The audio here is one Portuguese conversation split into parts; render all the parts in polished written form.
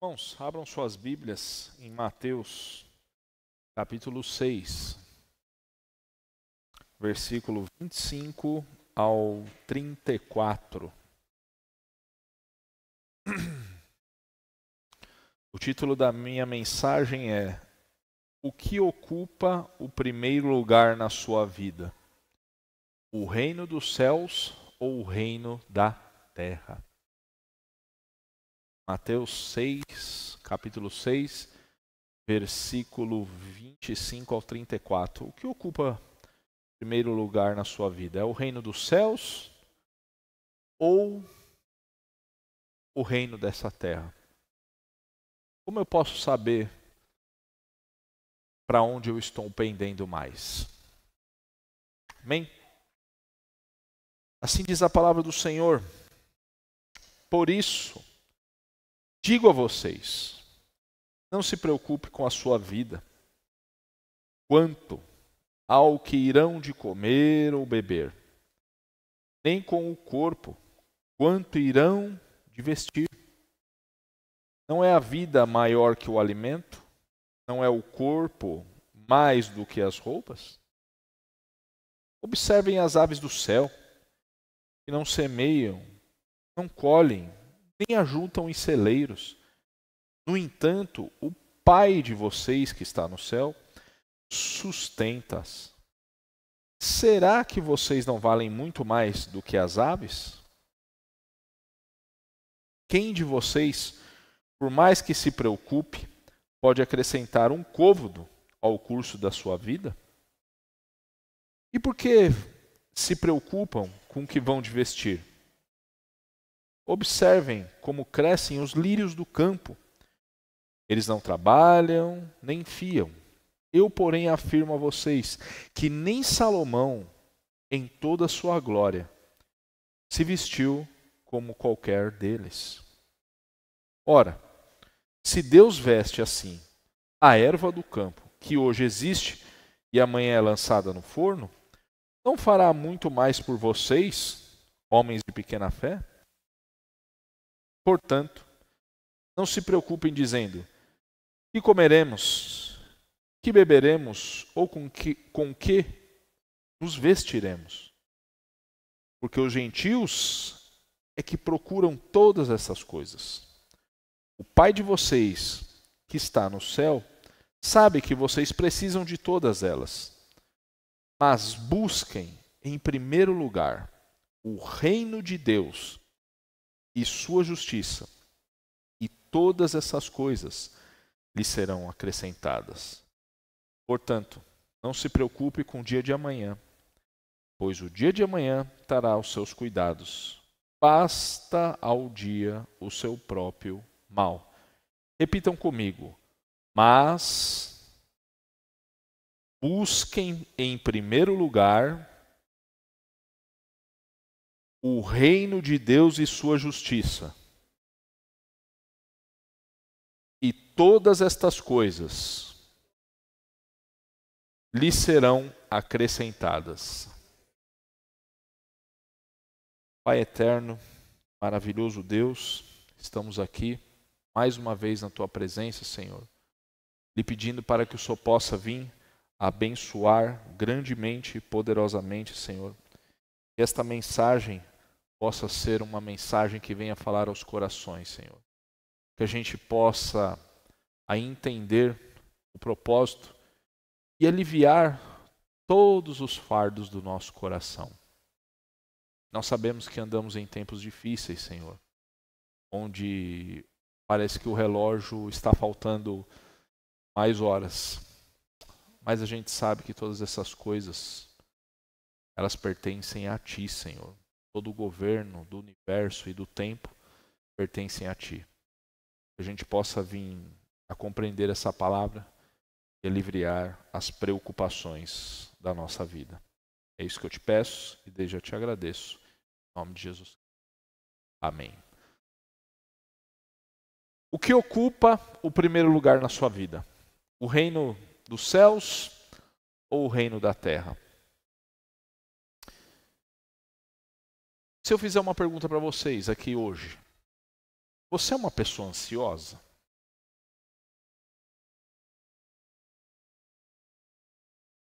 Irmãos, abram suas Bíblias em Mateus, capítulo 6, versículo 25 ao 34. O título da minha mensagem é: O que ocupa o primeiro lugar na sua vida? O reino dos céus ou o reino da terra? Mateus 6, capítulo 6, versículo 25 ao 34. O que ocupa o primeiro lugar na sua vida? É o reino dos céus ou o reino dessa terra? Como eu posso saber para onde eu estou pendendo mais? Amém? Assim diz a palavra do Senhor. Por isso, digo a vocês, não se preocupe com a sua vida, quanto ao que irão de comer ou beber, nem com o corpo, quanto irão de vestir. Não é a vida maior que o alimento? Não é o corpo mais do que as roupas? Observem as aves do céu, que não semeiam, não colhem, nem ajuntam em celeiros. No entanto, o Pai de vocês que está no céu sustenta-as. Será que vocês não valem muito mais do que as aves? Quem de vocês, por mais que se preocupe, pode acrescentar um côvado ao curso da sua vida? E por que se preocupam com o que vão de vestir? Observem como crescem os lírios do campo. Eles não trabalham, nem fiam. Eu, porém, afirmo a vocês que nem Salomão, em toda a sua glória, se vestiu como qualquer deles. Ora, se Deus veste assim a erva do campo, que hoje existe e amanhã é lançada no forno, não fará muito mais por vocês, homens de pequena fé? Portanto, não se preocupem dizendo: que comeremos, que beberemos ou com que nos vestiremos? Porque os gentios é que procuram todas essas coisas. O Pai de vocês, que está no céu, sabe que vocês precisam de todas elas. Mas busquem, em primeiro lugar, o reino de Deus e sua justiça, e todas essas coisas lhe serão acrescentadas. Portanto, não se preocupe com o dia de amanhã, pois o dia de amanhã trará os seus cuidados. Basta ao dia o seu próprio mal. Repitam comigo: mas busquem em primeiro lugar o reino de Deus e sua justiça, e todas estas coisas lhe serão acrescentadas. Pai eterno, maravilhoso Deus, estamos aqui mais uma vez na tua presença, Senhor, lhe pedindo para que o Senhor possa vir abençoar grandemente e poderosamente, Senhor. Que esta mensagem possa ser uma mensagem que venha falar aos corações, Senhor. Que a gente possa aí entender o propósito e aliviar todos os fardos do nosso coração. Nós sabemos que andamos em tempos difíceis, Senhor, onde parece que o relógio está faltando mais horas. Mas a gente sabe que todas essas coisas, elas pertencem a Ti, Senhor. Todo o governo do universo e do tempo pertencem a Ti. Que a gente possa vir a compreender essa palavra e aliviar as preocupações da nossa vida. É isso que eu te peço e desde já te agradeço. Em nome de Jesus. Amém. O que ocupa o primeiro lugar na sua vida? O reino dos céus ou o reino da terra? Se eu fizer uma pergunta para vocês aqui hoje, você é uma pessoa ansiosa?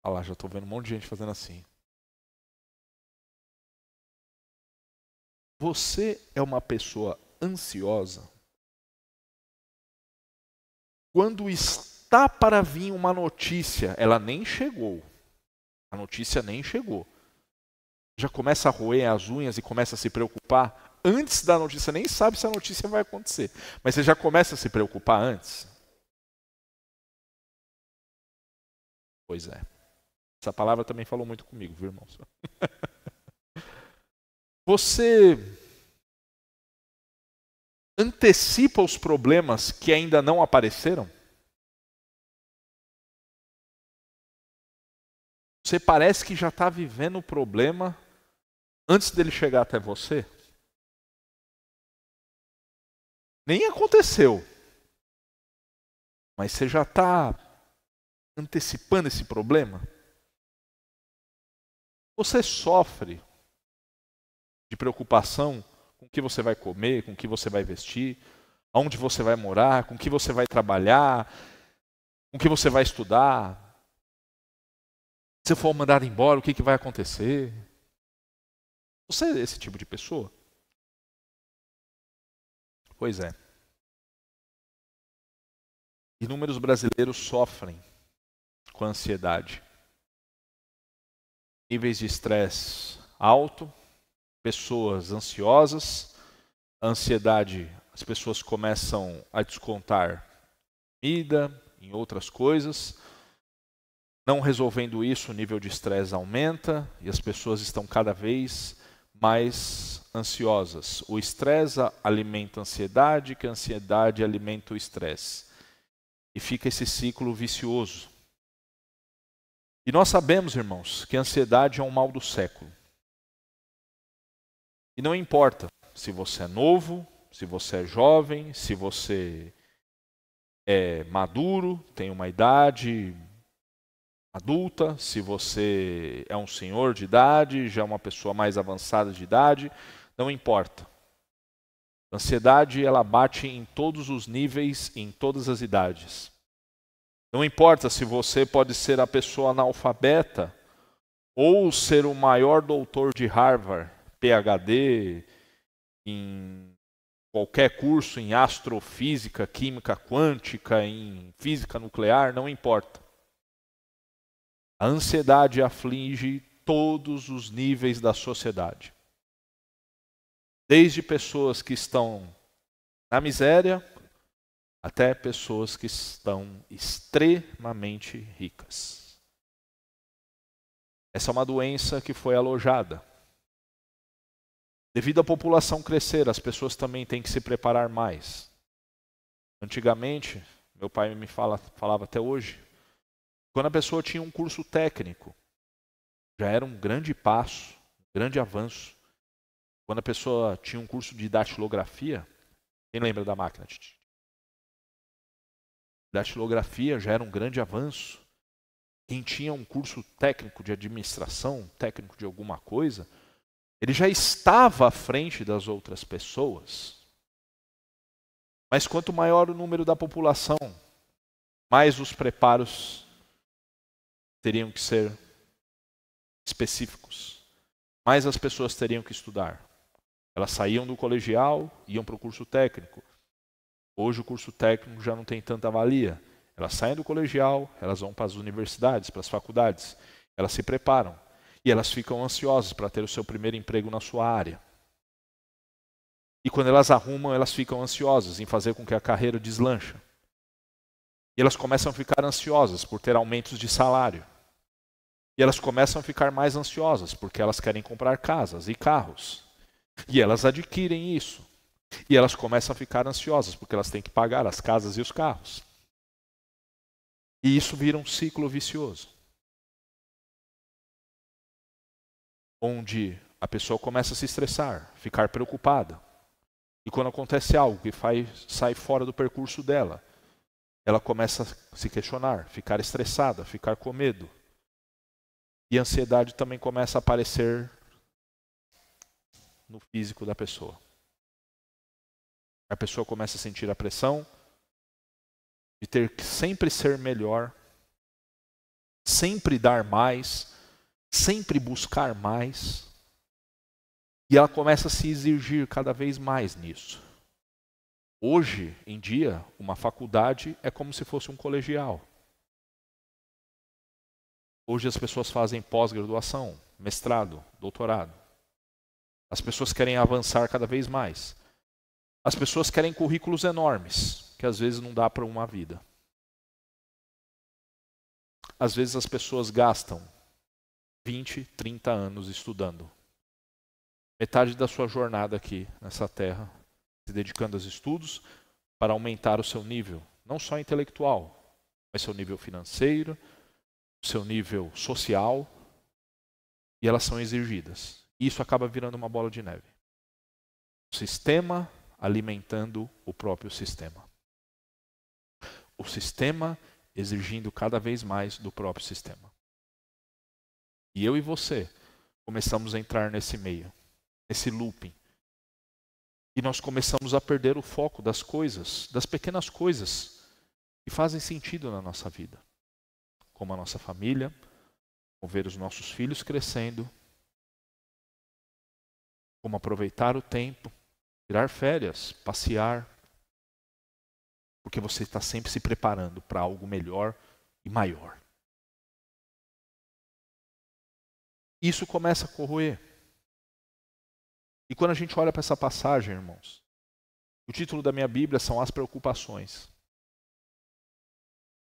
Olha lá, já estou vendo um monte de gente fazendo assim. Você é uma pessoa ansiosa quando está para vir uma notícia, ela nem chegou. A notícia nem chegou. Já começa a roer as unhas e começa a se preocupar antes da notícia, nem sabe se a notícia vai acontecer, mas você já começa a se preocupar antes. Pois é. Essa palavra também falou muito comigo, viu, irmãos? Você antecipa os problemas que ainda não apareceram? Você parece que já está vivendo o problema antes dele chegar até você? Nem aconteceu, mas você já está antecipando esse problema? Você sofre de preocupação com o que você vai comer, com o que você vai vestir, aonde você vai morar, com o que você vai trabalhar, com o que você vai estudar? Se for mandado embora, o que vai acontecer? Você é esse tipo de pessoa? Pois é. Inúmeros brasileiros sofrem com ansiedade. Níveis de estresse alto, pessoas ansiosas, a ansiedade, as pessoas começam a descontar comida, em outras coisas. Não resolvendo isso, o nível de estresse aumenta e as pessoas estão cada vez mais ansiosas. O estresse alimenta a ansiedade, que a ansiedade alimenta o estresse. E fica esse ciclo vicioso. E nós sabemos, irmãos, que a ansiedade é um mal do século. E não importa se você é novo, se você é jovem, se você é maduro, tem uma idade adulta, se você é um senhor de idade, já é uma pessoa mais avançada de idade, não importa. A ansiedade, ela bate em todos os níveis, em todas as idades. Não importa se você pode ser a pessoa analfabeta ou ser o maior doutor de Harvard, PhD, em qualquer curso em astrofísica, química quântica, em física nuclear, não importa. A ansiedade aflige todos os níveis da sociedade. Desde pessoas que estão na miséria até pessoas que estão extremamente ricas. Essa é uma doença que foi alojada. Devido à população crescer, as pessoas também têm que se preparar mais. Antigamente, meu pai me falava até hoje, quando a pessoa tinha um curso técnico, já era um grande passo, um grande avanço. Quando a pessoa tinha um curso de datilografia, quem lembra da máquina? Datilografia já era um grande avanço. Quem tinha um curso técnico de administração, técnico de alguma coisa, ele já estava à frente das outras pessoas. Mas quanto maior o número da população, mais os preparos teriam que ser específicos. Mais as pessoas teriam que estudar. Elas saíam do colegial, iam para o curso técnico. Hoje o curso técnico já não tem tanta valia. Elas saem do colegial, elas vão para as universidades, para as faculdades. Elas se preparam. E elas ficam ansiosas para ter o seu primeiro emprego na sua área. E quando elas arrumam, elas ficam ansiosas em fazer com que a carreira deslanche. E elas começam a ficar ansiosas por ter aumentos de salário. E elas começam a ficar mais ansiosas porque elas querem comprar casas e carros. E elas adquirem isso. E elas começam a ficar ansiosas porque elas têm que pagar as casas e os carros. E isso vira um ciclo vicioso. Onde a pessoa começa a se estressar, ficar preocupada. E quando acontece algo que sai fora do percurso dela, ela começa a se questionar, ficar estressada, ficar com medo. E a ansiedade também começa a aparecer no físico da pessoa. A pessoa começa a sentir a pressão de ter que sempre ser melhor, sempre dar mais, sempre buscar mais. E ela começa a se exigir cada vez mais nisso. Hoje em dia, uma faculdade é como se fosse um colegial. Hoje as pessoas fazem pós-graduação, mestrado, doutorado. As pessoas querem avançar cada vez mais. As pessoas querem currículos enormes, que às vezes não dá para uma vida. Às vezes as pessoas gastam 20, 30 anos estudando. Metade da sua jornada aqui nessa terra, se dedicando aos estudos para aumentar o seu nível, não só intelectual, mas seu nível financeiro, seu nível social, e elas são exigidas. E isso acaba virando uma bola de neve. O sistema alimentando o próprio sistema. O sistema exigindo cada vez mais do próprio sistema. E eu e você começamos a entrar nesse meio, nesse looping. E nós começamos a perder o foco das coisas, das pequenas coisas que fazem sentido na nossa vida. Como a nossa família, como ver os nossos filhos crescendo, como aproveitar o tempo, tirar férias, passear, porque você está sempre se preparando para algo melhor e maior. Isso começa a corroer. E quando a gente olha para essa passagem, irmãos, o título da minha Bíblia são As Preocupações.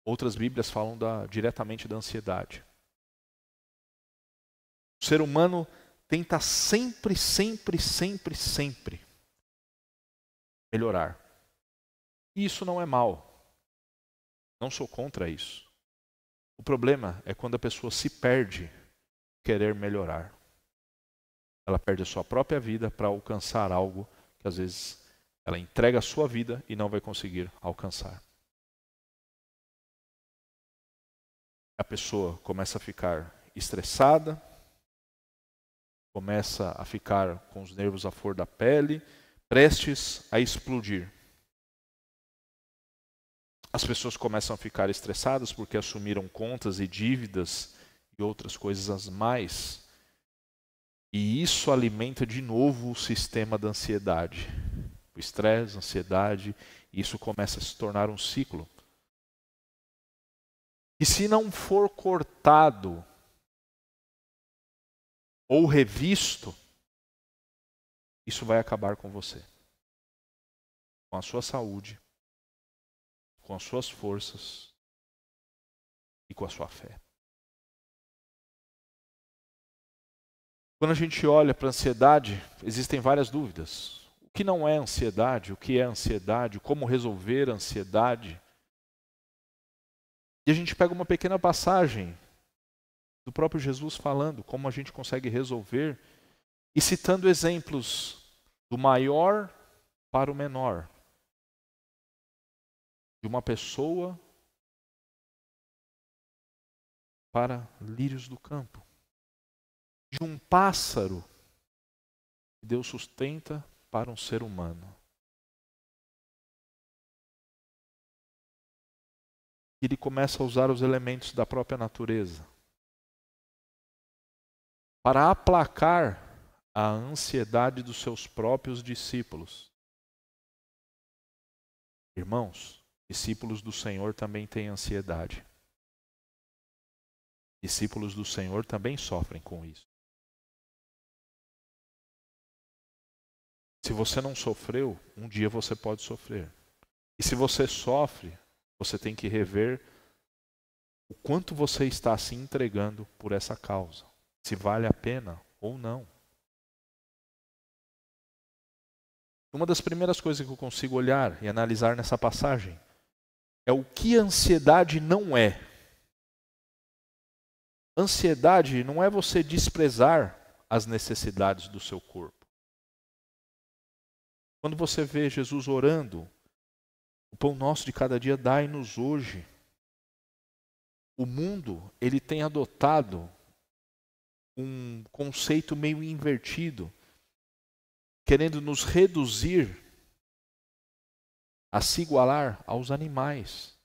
Outras Bíblias falam diretamente da ansiedade. O ser humano tenta sempre melhorar. E isso não é mal. Não sou contra isso. O problema é quando a pessoa se perde em querer melhorar. Ela perde a sua própria vida para alcançar algo que às vezes ela entrega a sua vida e não vai conseguir alcançar. A pessoa começa a ficar estressada, começa a ficar com os nervos à flor da pele, prestes a explodir. As pessoas começam a ficar estressadas porque assumiram contas e dívidas e outras coisas mais. E isso alimenta de novo o sistema da ansiedade. O estresse, a ansiedade, e isso começa a se tornar um ciclo. E se não for cortado ou revisto, isso vai acabar com você. Com a sua saúde, com as suas forças e com a sua fé. Quando a gente olha para a ansiedade, existem várias dúvidas. O que não é ansiedade? O que é ansiedade? Como resolver a ansiedade? E a gente pega uma pequena passagem do próprio Jesus falando como a gente consegue resolver e citando exemplos do maior para o menor. De uma pessoa para lírios do campo. De um pássaro que Deus sustenta para um ser humano. Ele começa a usar os elementos da própria natureza para aplacar a ansiedade dos seus próprios discípulos. Irmãos, discípulos do Senhor também têm ansiedade. Discípulos do Senhor também sofrem com isso. Se você não sofreu, um dia você pode sofrer. E se você sofre, você tem que rever o quanto você está se entregando por essa causa. Se vale a pena ou não. Uma das primeiras coisas que eu consigo olhar e analisar nessa passagem é o que a ansiedade não é. Ansiedade não é você desprezar as necessidades do seu corpo. Quando você vê Jesus orando, o pão nosso de cada dia dai-nos hoje. O mundo, ele tem adotado um conceito meio invertido, querendo nos reduzir a se igualar aos animais.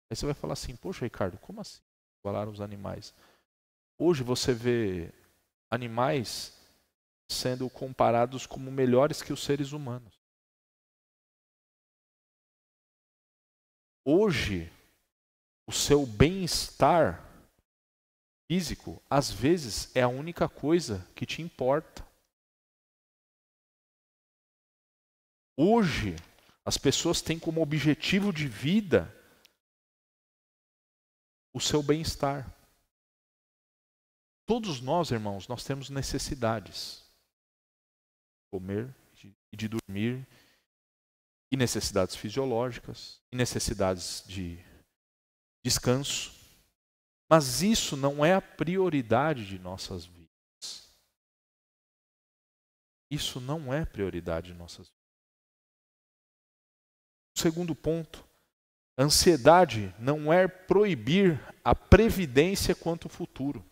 Aí você vai falar assim, poxa Ricardo, como assim igualar aos animais. Hoje você vê animais sendo comparados como melhores que os seres humanos. Hoje, o seu bem-estar físico, às vezes, é a única coisa que te importa. Hoje, as pessoas têm como objetivo de vida o seu bem-estar. Todos nós, irmãos, nós temos necessidades. Comer e de dormir, e necessidades fisiológicas, e necessidades de descanso. Mas isso não é a prioridade de nossas vidas. Isso não é prioridade de nossas vidas. O segundo ponto, a ansiedade não é proibir a previdência quanto ao futuro.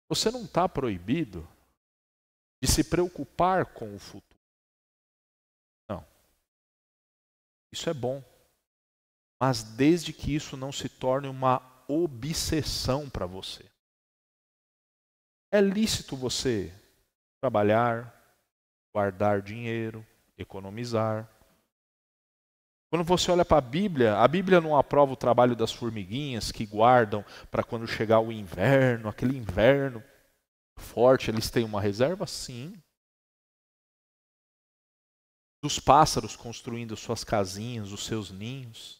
Você não está proibido de se preocupar com o futuro. Não. Isso é bom. Mas desde que isso não se torne uma obsessão para você. É lícito você trabalhar, guardar dinheiro, economizar. Quando você olha para a Bíblia não aprova o trabalho das formiguinhas que guardam para quando chegar o inverno, aquele inverno forte, eles têm uma reserva? Sim. Dos pássaros construindo suas casinhas, os seus ninhos.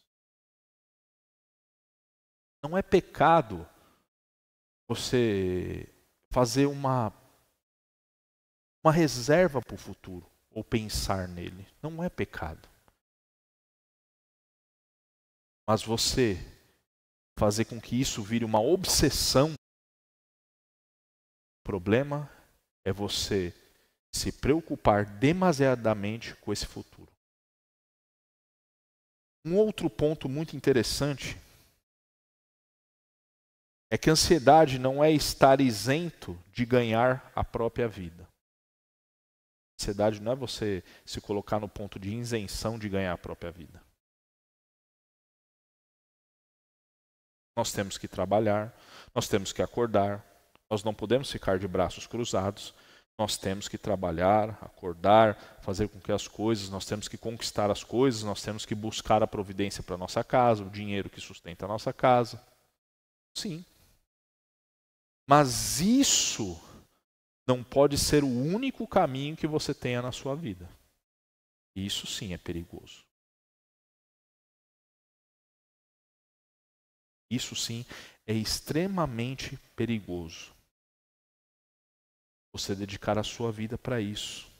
Não é pecado você fazer uma reserva para o futuro ou pensar nele. Não é pecado. Mas você fazer com que isso vire uma obsessão, o problema é você se preocupar demasiadamente com esse futuro. Um outro ponto muito interessante é que a ansiedade não é estar isento de ganhar a própria vida. A ansiedade não é você se colocar no ponto de isenção de ganhar a própria vida. Nós temos que trabalhar, nós temos que acordar, nós não podemos ficar de braços cruzados, nós temos que trabalhar, acordar, fazer com que as coisas, nós temos que conquistar as coisas, nós temos que buscar a providência para a nossa casa, o dinheiro que sustenta a nossa casa. Sim. Mas isso não pode ser o único caminho que você tenha na sua vida. Isso sim é perigoso. Isso sim é extremamente perigoso. Você dedicar a sua vida para isso.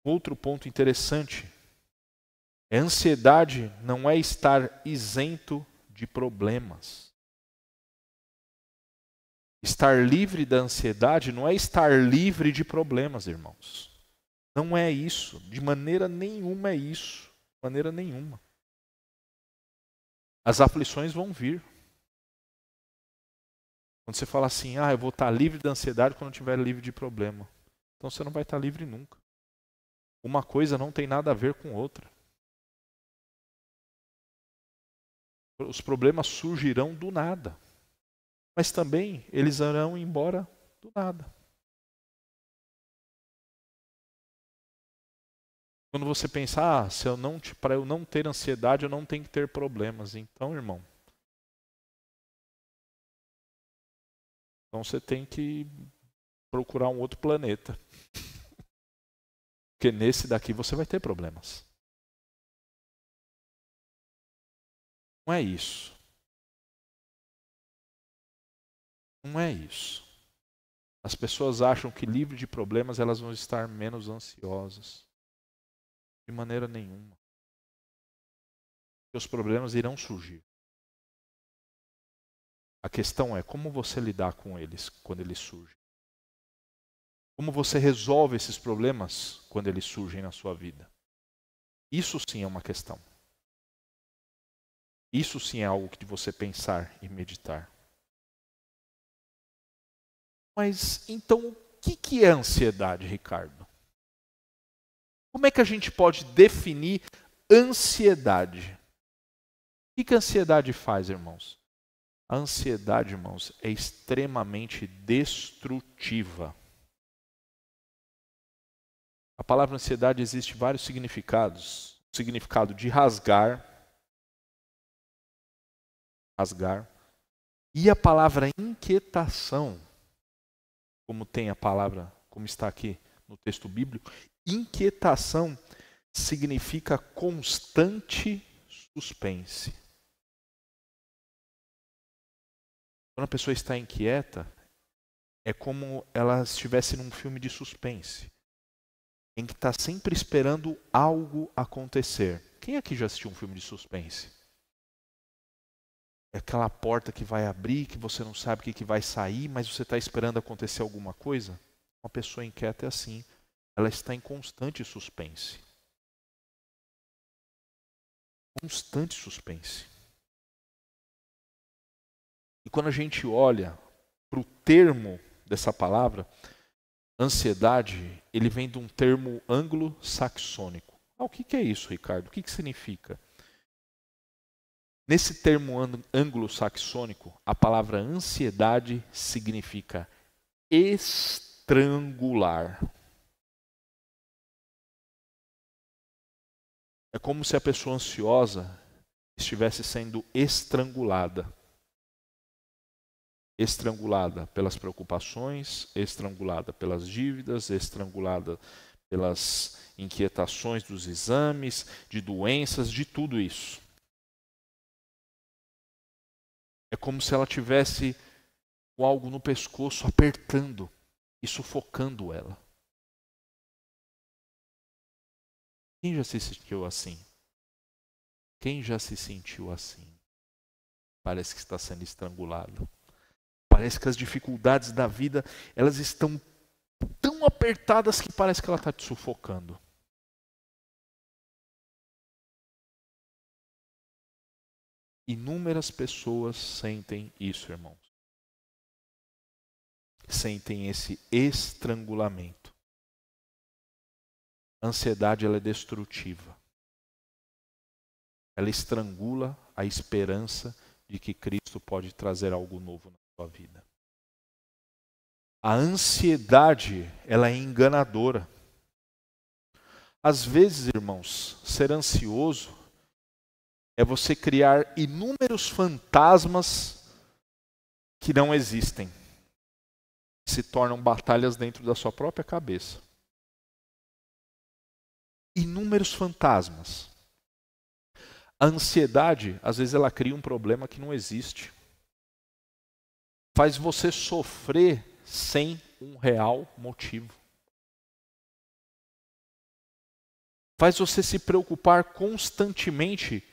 Outro ponto interessante é a ansiedade não é estar isento de problemas. Estar livre da ansiedade não é estar livre de problemas, irmãos. Não é isso. De maneira nenhuma é isso. De maneira nenhuma. As aflições vão vir. Quando você fala assim, eu vou estar livre da ansiedade quando eu estiver livre de problema. Então você não vai estar livre nunca. Uma coisa não tem nada a ver com outra. Os problemas surgirão do nada. Mas também eles irão embora do nada. Quando você pensa, para eu não ter ansiedade, eu não tenho que ter problemas. Então, irmão, então você tem que procurar um outro planeta. Porque nesse daqui você vai ter problemas. Não é isso. Não é isso. As pessoas acham que livre de problemas elas vão estar menos ansiosas. De maneira nenhuma. Os problemas irão surgir. A questão é como você lidar com eles quando eles surgem. Como você resolve esses problemas quando eles surgem na sua vida. Isso sim é uma questão. Isso sim é algo de você pensar e meditar. Mas então o que é ansiedade, Ricardo? Como é que a gente pode definir ansiedade? O que a ansiedade faz, irmãos? A ansiedade, irmãos, é extremamente destrutiva. A palavra ansiedade existe vários significados. O significado de rasgar. E a palavra inquietação, como tem a palavra, como está aqui no texto bíblico, inquietação significa constante suspense. Quando a pessoa está inquieta, é como ela estivesse num filme de suspense, em que está sempre esperando algo acontecer. Quem aqui já assistiu um filme de suspense? É aquela porta que vai abrir, que você não sabe o que vai sair, mas você está esperando acontecer alguma coisa? Uma pessoa inquieta é assim, ela está em constante suspense. Constante suspense. E quando a gente olha para o termo dessa palavra, ansiedade, ele vem de um termo anglo-saxônico. O que é isso, Ricardo? O que significa? Nesse termo anglo-saxônico, a palavra ansiedade significa estrangular. É como se a pessoa ansiosa estivesse sendo estrangulada. Estrangulada pelas preocupações, estrangulada pelas dívidas, estrangulada pelas inquietações dos exames, de doenças, de tudo isso. É como se ela tivesse com algo no pescoço apertando e sufocando ela. Quem já se sentiu assim? Quem já se sentiu assim? Parece que está sendo estrangulado. Parece que as dificuldades da vida, elas estão tão apertadas que parece que ela está te sufocando. Inúmeras pessoas sentem isso, irmãos. Sentem esse estrangulamento. A ansiedade, ela é destrutiva. Ela estrangula a esperança de que Cristo pode trazer algo novo na sua vida. A ansiedade, ela é enganadora. Às vezes, irmãos, ser ansioso é você criar inúmeros fantasmas que não existem. Se tornam batalhas dentro da sua própria cabeça. Inúmeros fantasmas. A ansiedade, às vezes, ela cria um problema que não existe. Faz você sofrer sem um real motivo. Faz você se preocupar constantemente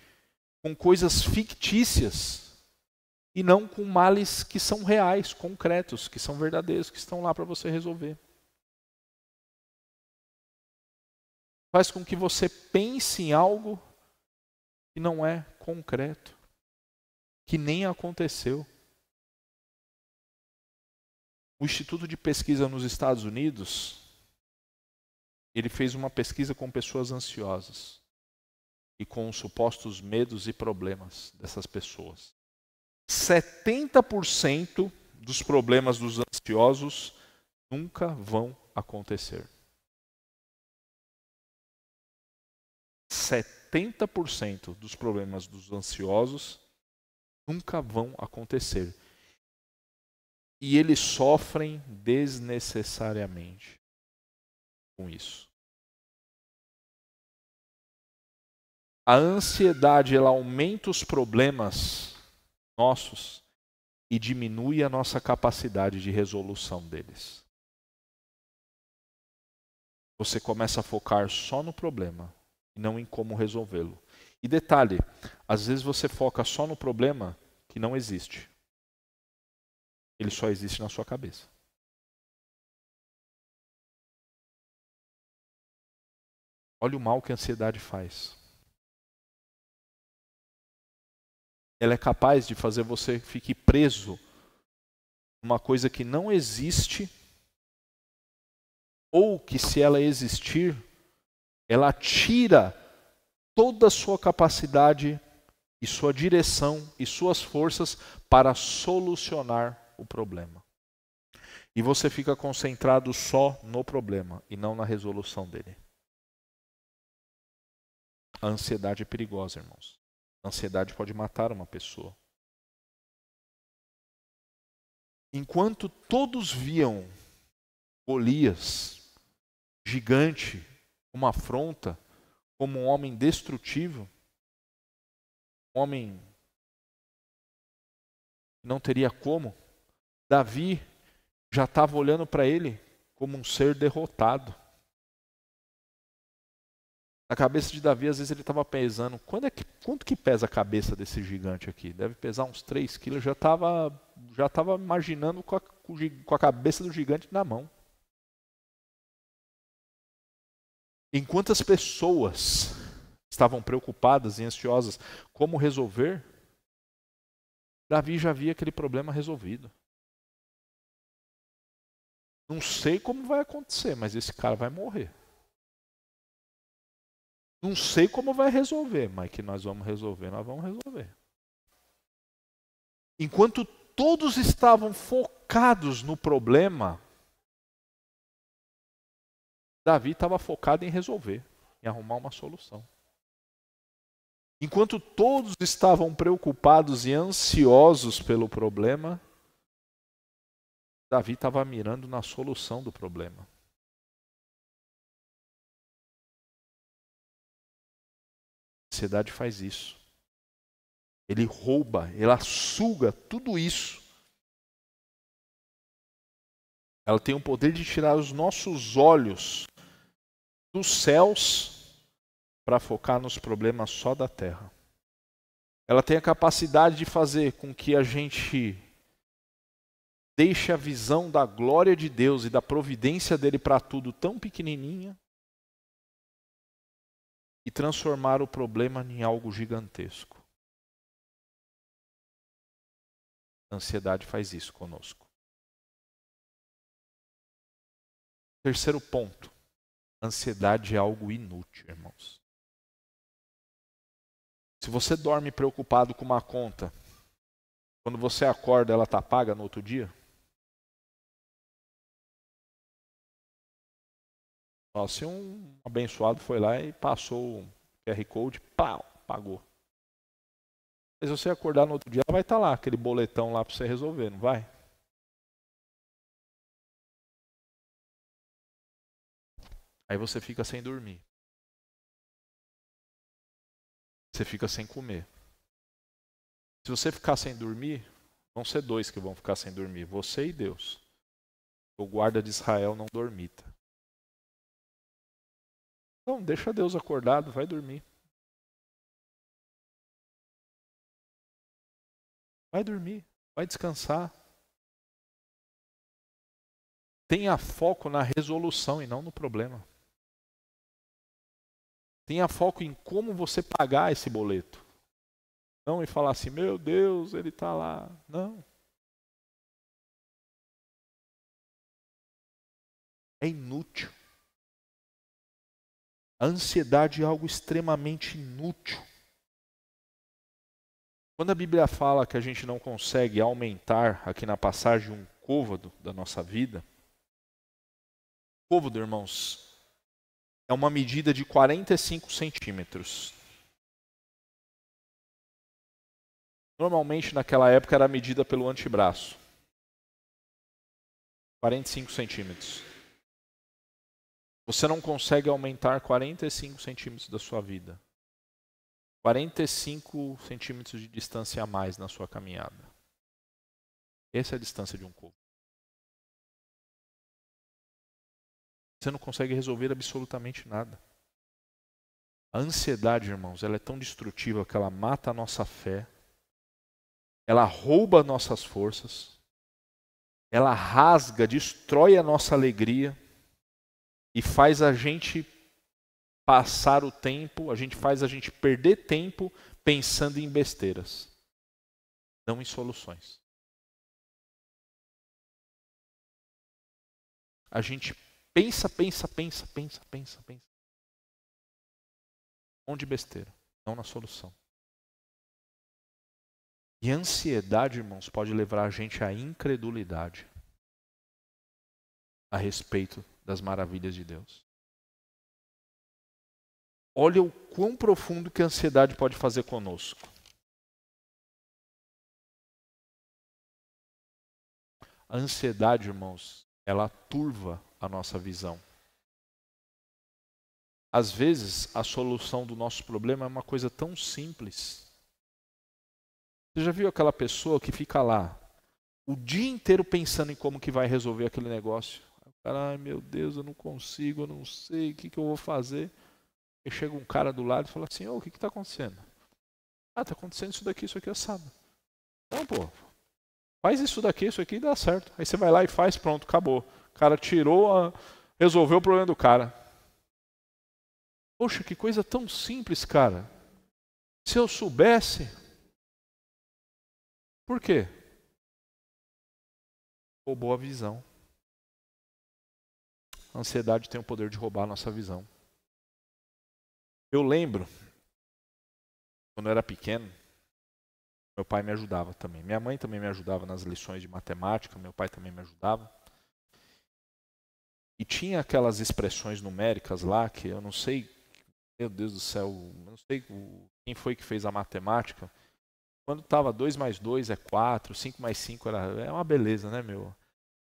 com coisas fictícias e não com males que são reais, concretos, que são verdadeiros, que estão lá para você resolver. Faz com que você pense em algo que não é concreto, que nem aconteceu. O Instituto de Pesquisa nos Estados Unidos, ele fez uma pesquisa com pessoas ansiosas e com os supostos medos e problemas dessas pessoas. 70% dos problemas dos ansiosos nunca vão acontecer. 70% dos problemas dos ansiosos nunca vão acontecer. E eles sofrem desnecessariamente com isso. A ansiedade, ela aumenta os problemas nossos e diminui a nossa capacidade de resolução deles. Você começa a focar só no problema e não em como resolvê-lo. E detalhe, às vezes você foca só no problema que não existe. Ele só existe na sua cabeça. Olha o mal que a ansiedade faz. Ela é capaz de fazer você ficar preso numa coisa que não existe, ou que, se ela existir, ela tira toda a sua capacidade e sua direção e suas forças para solucionar o problema. E você fica concentrado só no problema e não na resolução dele. A ansiedade é perigosa, irmãos. A ansiedade pode matar uma pessoa. Enquanto todos viam Golias, gigante, uma afronta, como um homem destrutivo, um homem que não teria como, Davi já estava olhando para ele como um ser derrotado. Na cabeça de Davi, às vezes ele estava pesando, quanto que pesa a cabeça desse gigante aqui? Deve pesar uns 3 quilos, já estava imaginando com a cabeça do gigante na mão. Enquanto as pessoas estavam preocupadas e ansiosas como resolver, Davi já via aquele problema resolvido. Não sei como vai acontecer, mas esse cara vai morrer. Não sei como vai resolver, mas que nós vamos resolver, nós vamos resolver. Enquanto todos estavam focados no problema, Davi estava focado em resolver, em arrumar uma solução. Enquanto todos estavam preocupados e ansiosos pelo problema, Davi estava mirando na solução do problema. A ansiedade faz isso. Ele rouba, ela suga tudo isso. Ela tem o poder de tirar os nossos olhos dos céus para focar nos problemas só da terra. Ela tem a capacidade de fazer com que a gente deixe a visão da glória de Deus e da providência dele para tudo tão pequenininha e transformar o problema em algo gigantesco. A ansiedade faz isso conosco. Terceiro ponto. Ansiedade é algo inútil, irmãos. Se você dorme preocupado com uma conta, quando você acorda, ela está paga no outro dia? Se um abençoado foi lá e passou o QR Code, pau, pagou. Mas se você acordar no outro dia, ela vai estar lá, aquele boletão lá para você resolver, não vai? Aí você fica sem dormir. Você fica sem comer. Se você ficar sem dormir, vão ser 2 que vão ficar sem dormir, você e Deus. O guarda de Israel não dormita. Então, deixa Deus acordado, vai dormir. Vai dormir, vai descansar. Tenha foco na resolução e não no problema. Tenha foco em como você pagar esse boleto. Não em falar assim, meu Deus, ele está lá. Não. É inútil. A ansiedade é algo extremamente inútil. Quando a Bíblia fala que a gente não consegue aumentar, aqui na passagem, um côvado da nossa vida, côvado, irmãos, é uma medida de 45 centímetros. Normalmente, naquela época, era medida pelo antebraço. 45 centímetros. Você não consegue aumentar 45 centímetros da sua vida. 45 centímetros de distância a mais na sua caminhada. Essa é a distância de um côvado. Você não consegue resolver absolutamente nada. A ansiedade, irmãos, ela é tão destrutiva que ela mata a nossa fé, ela rouba nossas forças, ela rasga, destrói a nossa alegria e faz a gente passar o tempo, faz a gente perder tempo pensando em besteiras, não em soluções. A gente pensa. Onde besteira, não na solução. E a ansiedade, irmãos, pode levar a gente à incredulidade a respeito das maravilhas de Deus. Olha o quão profundo que a ansiedade pode fazer conosco. A ansiedade, irmãos, ela turva a nossa visão. Às vezes, a solução do nosso problema é uma coisa tão simples. Você já viu aquela pessoa que fica lá o dia inteiro pensando em como que vai resolver aquele negócio? O cara, ai meu Deus, eu não consigo, eu não sei, o que eu vou fazer? E chega um cara do lado e fala assim, o que está acontecendo? Ah, está acontecendo isso daqui, assado. Não, pô, faz isso daqui, isso aqui e dá certo. Aí você vai lá e faz, pronto, acabou. O cara resolveu o problema do cara. Poxa, que coisa tão simples, cara. Se eu soubesse... Por quê? Roubou a visão. A ansiedade tem o poder de roubar a nossa visão. Eu lembro, quando eu era pequeno, meu pai me ajudava também. Minha mãe também me ajudava nas lições de matemática, meu pai também me ajudava. E tinha aquelas expressões numéricas lá que eu não sei, meu Deus do céu, eu não sei quem foi que fez a matemática. Quando estava 2 mais 2 é 4, 5 mais 5 é uma beleza, né, meu?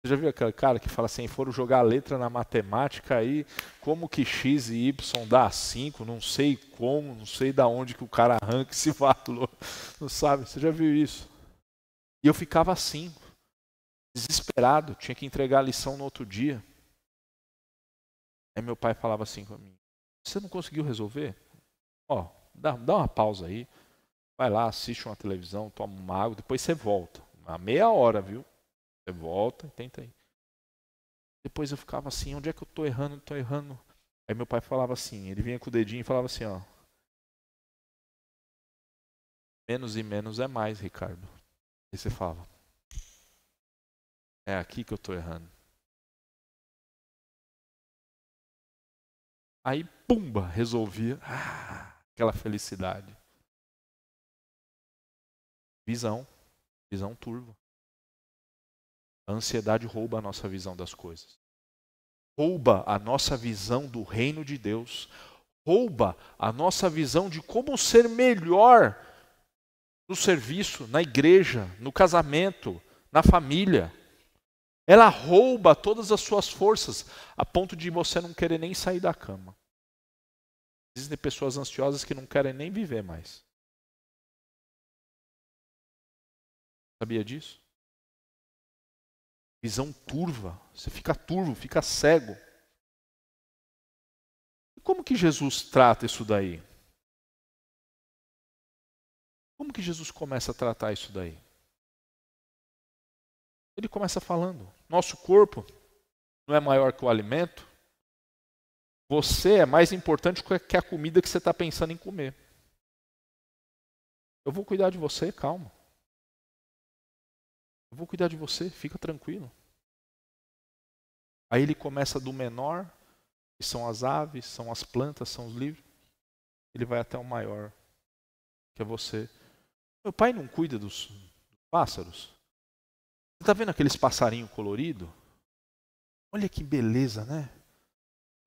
Você já viu aquele cara que fala assim, foram jogar a letra na matemática aí, como que x e y dá 5, não sei como, não sei da onde que o cara arranca esse valor, não sabe? Você já viu isso? E eu ficava assim, desesperado, tinha que entregar a lição no outro dia. Aí meu pai falava assim para mim, você não conseguiu resolver? Ó, dá uma pausa aí, vai lá, assiste uma televisão, toma uma água, depois você volta. A meia hora, viu? Você volta e tenta aí. Depois eu ficava assim, onde é que eu tô errando? Tô errando. Aí meu pai falava assim, ele vinha com o dedinho e falava assim, ó. Menos e menos é mais, Ricardo. Aí você falava, é aqui que eu tô errando. Aí, pumba, resolvia. Aquela felicidade. Visão turva. A ansiedade rouba a nossa visão das coisas. Rouba a nossa visão do reino de Deus. Rouba a nossa visão de como ser melhor no serviço, na igreja, no casamento, na família. Ela rouba todas as suas forças, a ponto de você não querer nem sair da cama. Existem pessoas ansiosas que não querem nem viver mais. Sabia disso? Visão turva, você fica turvo, fica cego. E como que Jesus trata isso daí? Como que Jesus começa a tratar isso daí? Ele começa falando, nosso corpo não é maior que o alimento. Você é mais importante que a comida que você está pensando em comer. Eu vou cuidar de você, calma. Eu vou cuidar de você, fica tranquilo. Aí ele começa do menor, que são as aves, são as plantas, são os livros. Ele vai até o maior, que é você. Meu pai não cuida dos pássaros? Você está vendo aqueles passarinhos coloridos? Olha que beleza, né?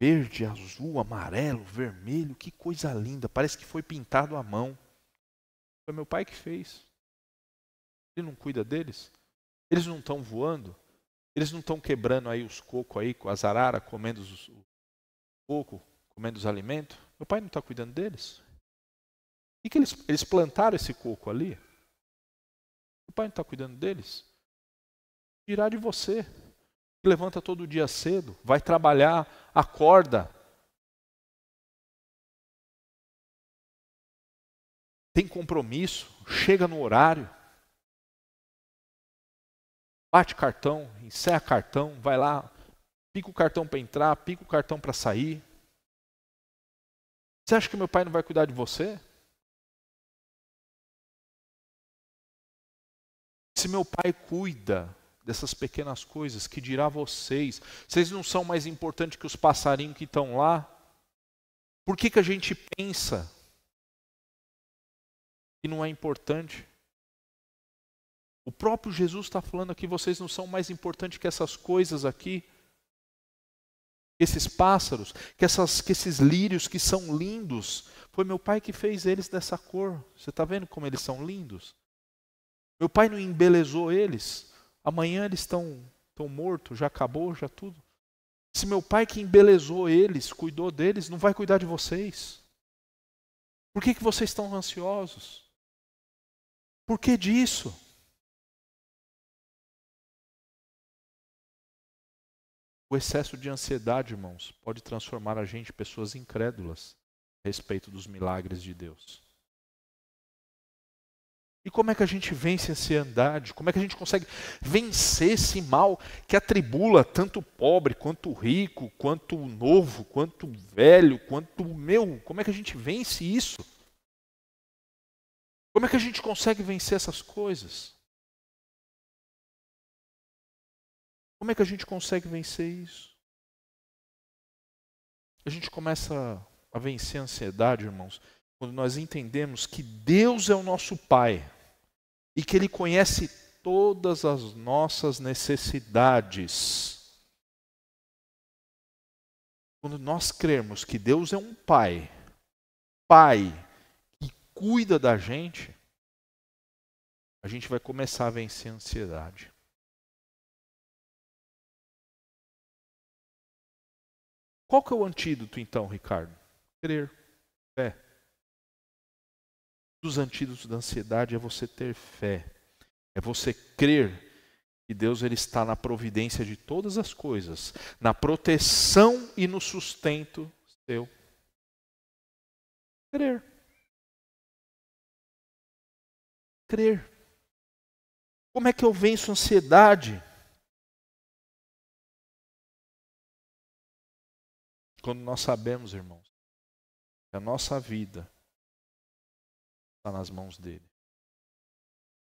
Verde, azul, amarelo, vermelho, que coisa linda. Parece que foi pintado à mão. Foi meu pai que fez. Ele não cuida deles? Eles não estão voando? Eles não estão quebrando aí os cocos aí, com as araras, comendo os coco, comendo os alimentos? Meu pai não está cuidando deles? E que eles plantaram esse coco ali? Meu pai não está cuidando deles? Tirar de você. Levanta todo dia cedo, vai trabalhar, acorda. Tem compromisso, chega no horário. Bate cartão, encerra cartão, vai lá, pica o cartão para entrar, pica o cartão para sair. Você acha que meu pai não vai cuidar de você? Se meu pai cuida dessas pequenas coisas, que dirá vocês? Vocês não são mais importantes que os passarinhos que estão lá? Por que a gente pensa que não é importante? O próprio Jesus está falando aqui, vocês não são mais importantes que essas coisas aqui, esses pássaros, que esses lírios que são lindos. Foi meu pai que fez eles dessa cor. Você está vendo como eles são lindos? Meu pai não embelezou eles. Amanhã eles estão mortos, já acabou, já tudo. Se meu pai que embelezou eles, cuidou deles, não vai cuidar de vocês? Por que vocês estão ansiosos? Por que disso? O excesso de ansiedade, irmãos, pode transformar a gente em pessoas incrédulas a respeito dos milagres de Deus. E como é que a gente vence a ansiedade? Como é que a gente consegue vencer esse mal que atribula tanto o pobre, quanto o rico, quanto o novo, quanto o velho, quanto o meu? Como é que a gente vence isso? Como é que a gente consegue vencer essas coisas? Como é que a gente consegue vencer isso? A gente começa a vencer a ansiedade, irmãos, quando nós entendemos que Deus é o nosso Pai e que Ele conhece todas as nossas necessidades. Quando nós crermos que Deus é um Pai que cuida da gente, a gente vai começar a vencer a ansiedade. Qual que é o antídoto então, Ricardo? Crer, fé. Um dos antídotos da ansiedade é você ter fé. É você crer que Deus ele está na providência de todas as coisas, na proteção e no sustento seu. Crer. Crer. Como é que eu venço a ansiedade? Quando nós sabemos, irmãos, que a nossa vida está nas mãos dele.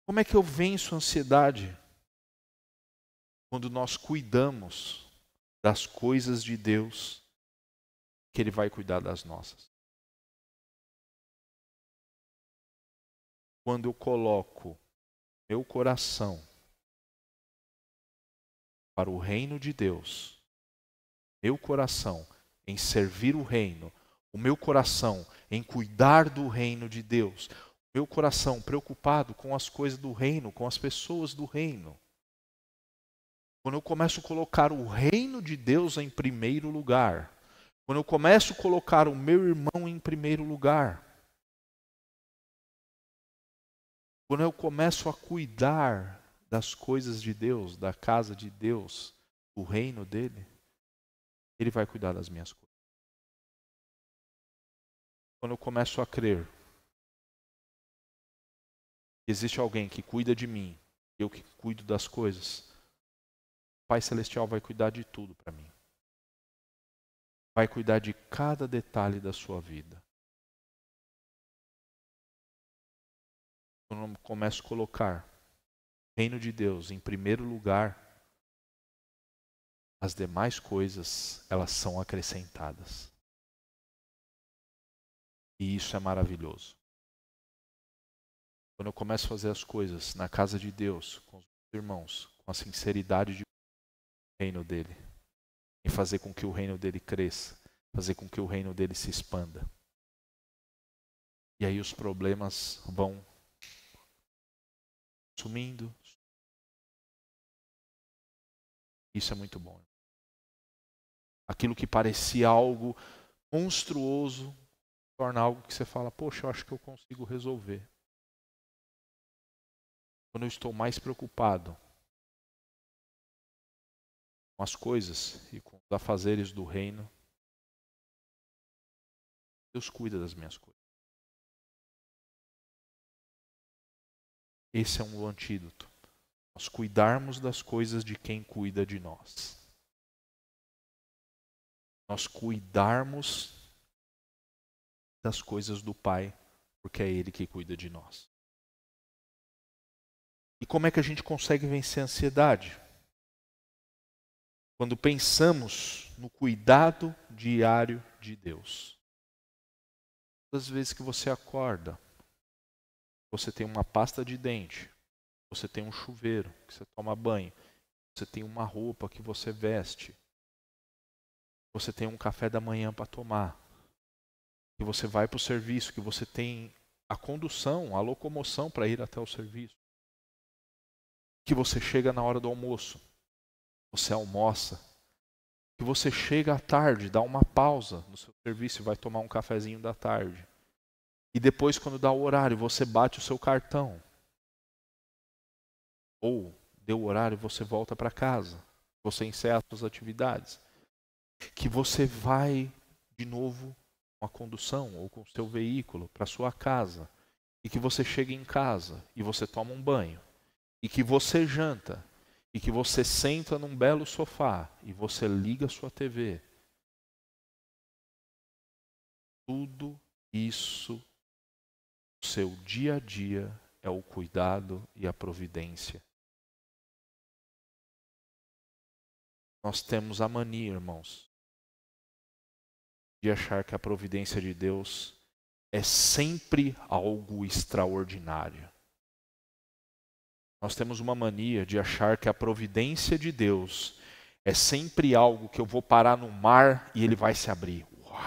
Como é que eu venço a ansiedade? Quando nós cuidamos das coisas de Deus, que ele vai cuidar das nossas. Quando eu coloco meu coração para o reino de Deus, meu coração em servir o reino, o meu coração em cuidar do reino de Deus, o meu coração preocupado com as coisas do reino, com as pessoas do reino. Quando eu começo a colocar o reino de Deus em primeiro lugar, quando eu começo a colocar o meu irmão em primeiro lugar, quando eu começo a cuidar das coisas de Deus, da casa de Deus, do reino dele, ele vai cuidar das minhas coisas. Quando eu começo a crer que existe alguém que cuida de mim, eu que cuido das coisas, o Pai Celestial vai cuidar de tudo para mim. Vai cuidar de cada detalhe da sua vida. Quando eu começo a colocar o reino de Deus em primeiro lugar, as demais coisas, elas são acrescentadas. E isso é maravilhoso. Quando eu começo a fazer as coisas na casa de Deus, com os irmãos, com a sinceridade de reino dele, em fazer com que o reino dele cresça, fazer com que o reino dele se expanda. E aí os problemas vão sumindo. Isso é muito bom. Aquilo que parecia algo monstruoso, torna algo que você fala, poxa, eu acho que eu consigo resolver. Quando eu estou mais preocupado com as coisas e com os afazeres do reino, Deus cuida das minhas coisas. Esse é um antídoto. Nós cuidarmos das coisas de quem cuida de nós. Nós cuidarmos das coisas do Pai, porque é Ele que cuida de nós. E como é que a gente consegue vencer a ansiedade? Quando pensamos no cuidado diário de Deus. Todas as vezes que você acorda, você tem uma pasta de dente, Você tem um chuveiro que você toma banho. Você tem uma roupa que você veste. Você tem um café da manhã para tomar. Que você vai para o serviço, que você tem a condução, a locomoção para ir até o serviço. Que você chega na hora do almoço. Você almoça. Que você chega à tarde, dá uma pausa no seu serviço e vai tomar um cafezinho da tarde. E depois, quando dá o horário, você bate o seu cartão. Ou deu o horário, você volta para casa. Você encerra as suas atividades. Que você vai de novo com a condução ou com o seu veículo para sua casa. E que você chega em casa e você toma um banho. E que você janta. E que você senta num belo sofá e você liga a sua TV. Tudo isso, o seu dia a dia, é o cuidado e a providência. Nós temos a mania, irmãos, de achar que a providência de Deus é sempre algo extraordinário. Nós temos uma mania de achar que a providência de Deus é sempre algo que eu vou parar no mar e ele vai se abrir. Uau!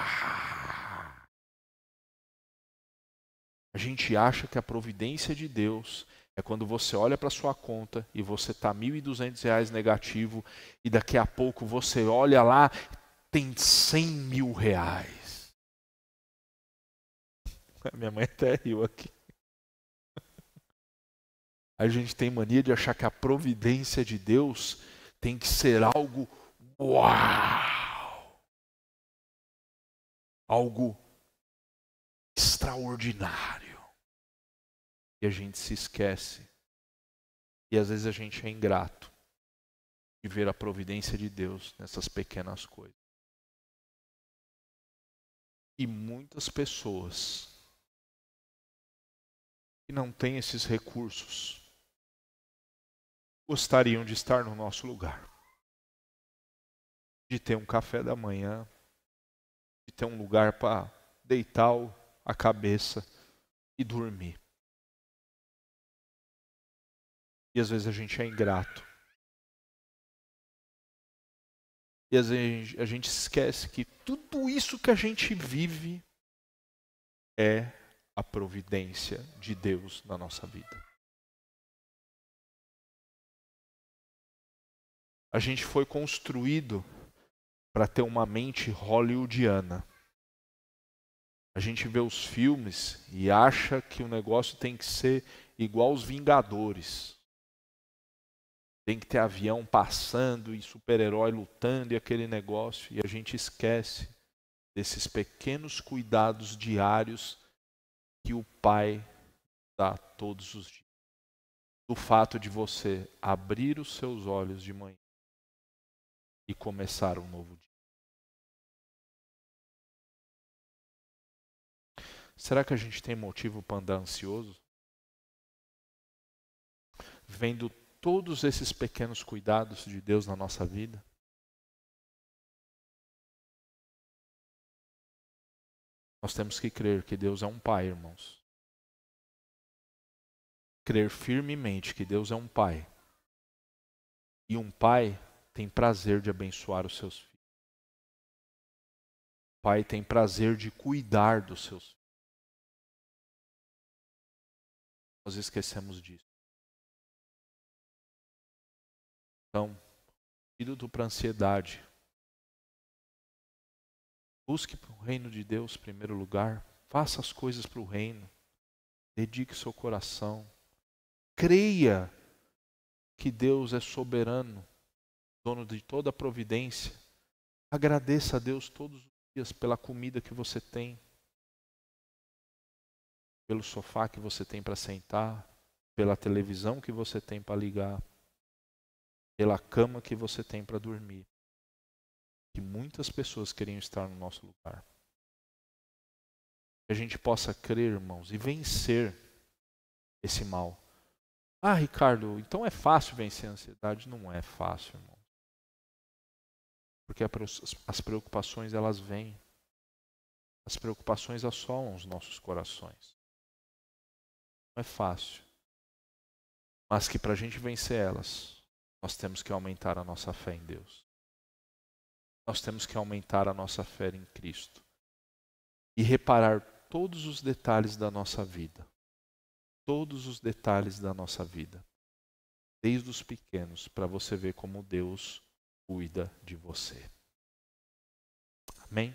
A gente acha que a providência de Deus é quando você olha para sua conta e você está R$1.200 negativo e daqui a pouco você olha lá, tem R$100.000. Minha mãe até riu aqui. A gente tem mania de achar que a providência de Deus tem que ser algo uau! Algo extraordinário. E a gente se esquece. E às vezes a gente é ingrato de ver a providência de Deus nessas pequenas coisas. E muitas pessoas que não têm esses recursos gostariam de estar no nosso lugar. De ter um café da manhã, de ter um lugar para deitar a cabeça e dormir. E às vezes a gente é ingrato. E às vezes a gente esquece que tudo isso que a gente vive é a providência de Deus na nossa vida. A gente foi construído para ter uma mente hollywoodiana. A gente vê os filmes e acha que o negócio tem que ser igual aos Vingadores. Tem que ter avião passando e super-herói lutando e aquele negócio. E a gente esquece desses pequenos cuidados diários que o Pai dá todos os dias. Do fato de você abrir os seus olhos de manhã e começar um novo dia. Será que a gente tem motivo para andar ansioso? Vendo todos esses pequenos cuidados de Deus na nossa vida? Nós temos que crer que Deus é um Pai, irmãos. Crer firmemente que Deus é um Pai. E um Pai tem prazer de abençoar os seus filhos. O Pai tem prazer de cuidar dos seus filhos. Nós esquecemos disso. Então, antídoto para a ansiedade. Busque para o reino de Deus em primeiro lugar. Faça as coisas para o reino. Dedique seu coração. Creia que Deus é soberano, dono de toda a providência. Agradeça a Deus todos os dias pela comida que você tem, pelo sofá que você tem para sentar, pela televisão que você tem para ligar, pela cama que você tem para dormir. Que muitas pessoas queriam estar no nosso lugar. Que a gente possa crer, irmãos, e vencer esse mal. Ah, Ricardo, então é fácil vencer a ansiedade? Não é fácil, irmão. Porque as preocupações, elas vêm. As preocupações assolam os nossos corações. Não é fácil. mas que para a gente vencer elas, nós temos que aumentar a nossa fé em Deus. Nós temos que aumentar a nossa fé em Cristo e reparar todos os detalhes da nossa vida. Todos os detalhes da nossa vida. Desde os pequenos, para você ver como Deus cuida de você. Amém?